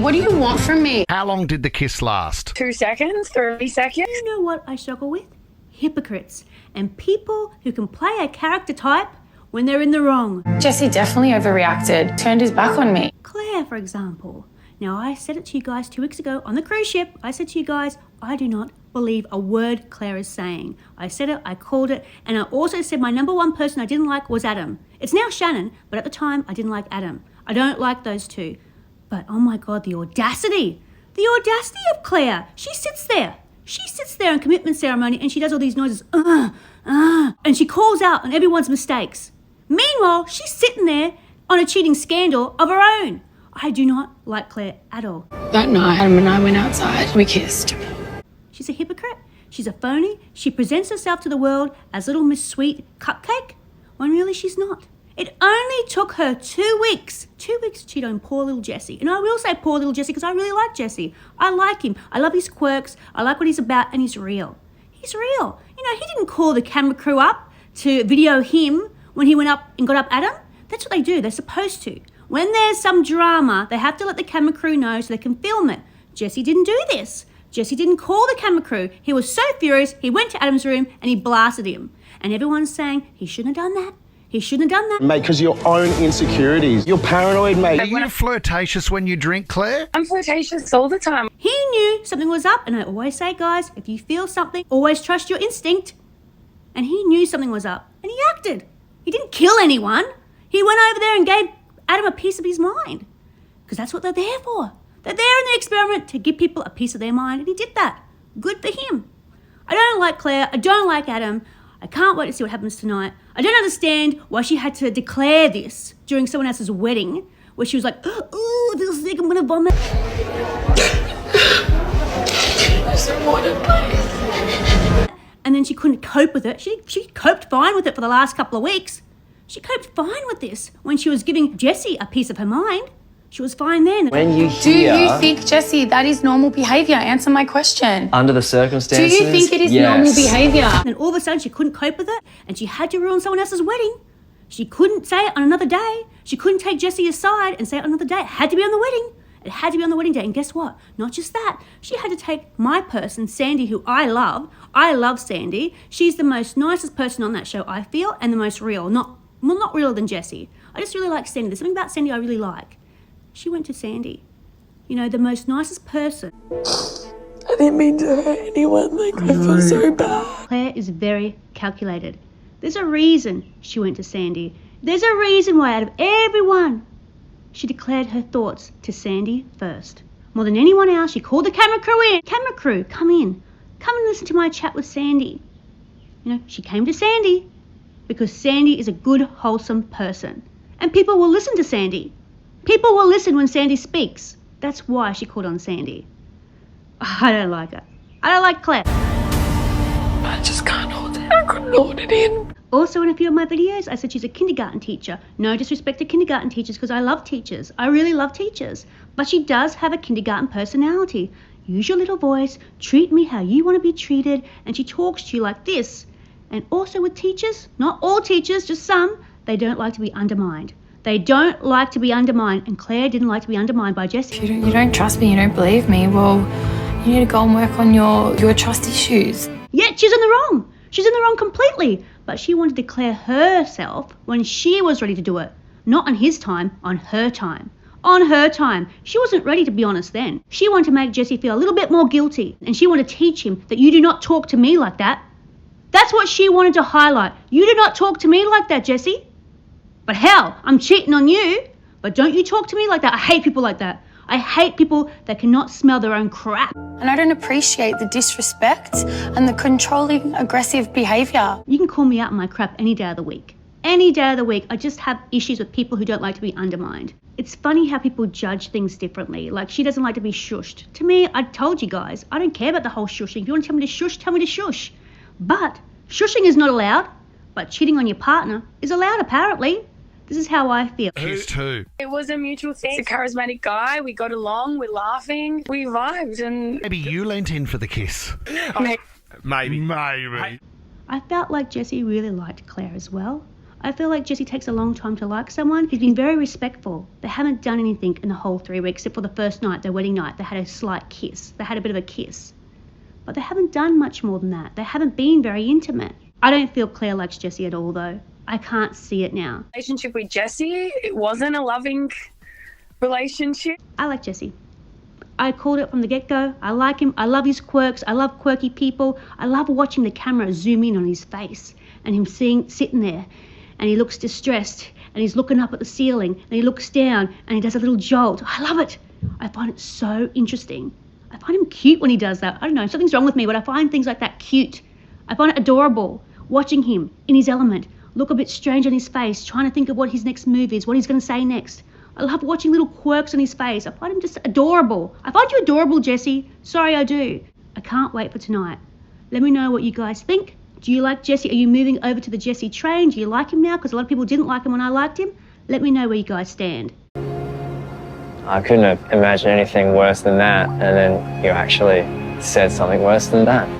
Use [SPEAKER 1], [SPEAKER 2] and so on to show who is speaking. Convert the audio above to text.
[SPEAKER 1] What do you want from me?
[SPEAKER 2] How long did the kiss last?
[SPEAKER 3] 2 seconds, 30 seconds.
[SPEAKER 4] You know what I struggle with? Hypocrites and people who can play a character type when they're in the wrong.
[SPEAKER 1] Jesse definitely overreacted, turned his back on me.
[SPEAKER 4] Claire, for example. Now, I said it to you guys 2 weeks ago on the cruise ship. I said to you guys, I do not believe a word Claire is saying. I said it, I called it, and I also said my number one person I didn't like was Adam. It's now Shannon, but at the time, I didn't like Adam. I don't like those two. But, oh my God, the audacity. The audacity of Claire. She sits there in commitment ceremony and she does all these noises, and she calls out on everyone's mistakes. Meanwhile, she's sitting there on a cheating scandal of her own. I do not like Claire at all.
[SPEAKER 1] That night, Adam and I went outside. We kissed.
[SPEAKER 4] She's a hypocrite. She's a phony. She presents herself to the world as little Miss Sweet Cupcake, when really she's not. It only took her 2 weeks. 2 weeks to cheat on poor little Jesse. And I will say poor little Jesse because I really like Jesse. I like him. I love his quirks. I like what he's about, and he's real. He's real. You know, he didn't call the camera crew up to video him when he went up and got up Adam. That's what they do. They're supposed to. When there's some drama, they have to let the camera crew know so they can film it. Jesse didn't do this. Jesse didn't call the camera crew. He was so furious, he went to Adam's room and he blasted him. And everyone's saying he shouldn't have done that. He shouldn't have done that.
[SPEAKER 5] Mate, because your own insecurities. You're paranoid, mate.
[SPEAKER 2] Are you flirtatious when you drink, Claire?
[SPEAKER 3] I'm flirtatious all the time.
[SPEAKER 4] He knew something was up, and I always say, guys, if you feel something, always trust your instinct. And he knew something was up, and he acted. He didn't kill anyone. He went over there and gave Adam a piece of his mind. Because that's what they're there for. They're there in the experiment to give people a piece of their mind, and he did that. Good for him. I don't like Claire. I don't like Adam. I can't wait to see what happens tonight. I don't understand why she had to declare this during someone else's wedding, where she was like, oh, I feel sick, I'm gonna vomit.
[SPEAKER 1] I so wanted, please.
[SPEAKER 4] And then she couldn't cope with it. She coped fine with it for the last couple of weeks. She coped fine with this when she was giving Jesse a piece of her mind. She was fine then.
[SPEAKER 5] When you
[SPEAKER 1] Do
[SPEAKER 5] hear...
[SPEAKER 1] you think, Jesse, that is normal behaviour? Answer my question.
[SPEAKER 5] Under the circumstances...
[SPEAKER 1] Do you think it is
[SPEAKER 5] yes.
[SPEAKER 1] normal behaviour?
[SPEAKER 4] And then all of a sudden she couldn't cope with it and she had to ruin someone else's wedding. She couldn't say it on another day. She couldn't take Jesse aside and say it on another day. It had to be on the wedding. It had to be on the wedding day. And guess what? Not just that. She had to take my person, Sandy, who I love. I love Sandy. She's the most nicest person on that show, I feel, and the most real. Not realer than Jesse. I just really like Sandy. There's something about Sandy I really like. She went to Sandy. You know, the most nicest person.
[SPEAKER 1] I didn't mean to hurt anyone. I feel so bad.
[SPEAKER 4] Claire is very calculated. There's a reason she went to Sandy. There's a reason why out of everyone, she declared her thoughts to Sandy first. More than anyone else, she called the camera crew in. Camera crew, come in. Come and listen to my chat with Sandy. You know, she came to Sandy because Sandy is a good, wholesome person. And people will listen to Sandy. People will listen when Sandy speaks. That's why she called on Sandy. I don't like her. I don't like Claire.
[SPEAKER 1] I just can't hold it. I couldn't hold it in.
[SPEAKER 4] Also, in a few of my videos, I said she's a kindergarten teacher. No disrespect to kindergarten teachers because I love teachers. I really love teachers. But she does have a kindergarten personality. Use your little voice, treat me how you want to be treated, and she talks to you like this. And also with teachers, not all teachers, just some, they don't like to be undermined. They don't like to be undermined, and Claire didn't like to be undermined by Jesse.
[SPEAKER 1] If you don't trust me, you don't believe me, well, you need to go and work on your trust issues.
[SPEAKER 4] Yet she's in the wrong. She's in the wrong completely. But she wanted to declare herself when she was ready to do it. Not on his time, on her time. On her time. She wasn't ready to be honest then. She wanted to make Jesse feel a little bit more guilty. And she wanted to teach him that you do not talk to me like that. That's what she wanted to highlight. You do not talk to me like that, Jesse. But hell, I'm cheating on you. But don't you talk to me like that. I hate people like that. I hate people that cannot smell their own crap.
[SPEAKER 1] And I don't appreciate the disrespect and the controlling, aggressive behaviour.
[SPEAKER 4] You can call me out on my crap any day of the week. Any day of the week. I just have issues with people who don't like to be undermined. It's funny how people judge things differently. Like, she doesn't like to be shushed. To me, I told you guys, I don't care about the whole shushing. If you want to tell me to shush, tell me to shush. But shushing is not allowed. But cheating on your partner is allowed, apparently. This is how I feel.
[SPEAKER 2] Kissed who?
[SPEAKER 3] It was a mutual thing. He's a charismatic guy. We got along. We're laughing. We vibed. And
[SPEAKER 2] Maybe you leant in for the kiss.
[SPEAKER 3] Maybe.
[SPEAKER 2] Maybe.
[SPEAKER 4] I felt like Jesse really liked Claire as well. I feel like Jesse takes a long time to like someone. He's been very respectful. They haven't done anything in the whole 3 weeks except for the first night, their wedding night. They had a slight kiss. They had a bit of a kiss. But they haven't done much more than that. They haven't been very intimate. I don't feel Claire likes Jesse at all, though. I can't see it now.
[SPEAKER 3] Relationship with Jesse, it wasn't a loving relationship.
[SPEAKER 4] I like Jesse. I called it from the get-go. I like him. I love his quirks. I love quirky people. I love watching the camera zoom in on his face and him sitting there, and he looks distressed and he's looking up at the ceiling and he looks down and he does a little jolt. I love it. I find it so interesting. I find him cute when he does that. I don't know, something's wrong with me, but I find things like that cute. I find it adorable watching him in his element, look a bit strange on his face, trying to think of what his next move is, what he's going to say next. I love watching little quirks on his face. I find him just adorable. I find you adorable, Jesse. Sorry, I do. I can't wait for tonight. Let me know what you guys think. Do you like Jesse? Are you moving over to the Jesse train? Do you like him now? Because a lot of people didn't like him when I liked him. Let me know where you guys stand.
[SPEAKER 5] I couldn't have imagined anything worse than that, and then you actually said something worse than that.